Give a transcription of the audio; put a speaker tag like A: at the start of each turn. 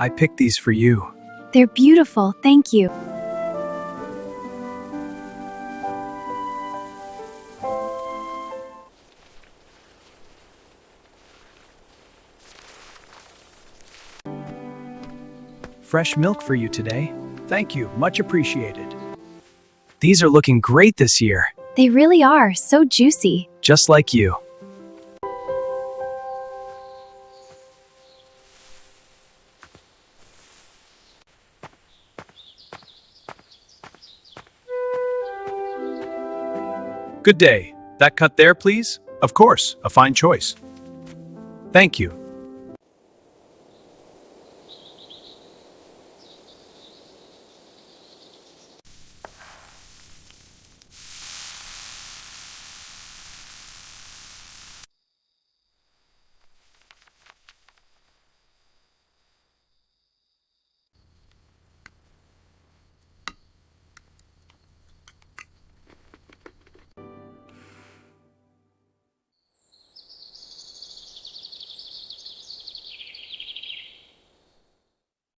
A: I picked these for you.
B: They're beautiful, thank you.
A: Fresh milk for you today. Thank you, much appreciated. These are looking great this year,
B: They really are, so juicy.
A: just like you. Good day. That cut there, please? Of course, a fine choice. Thank you.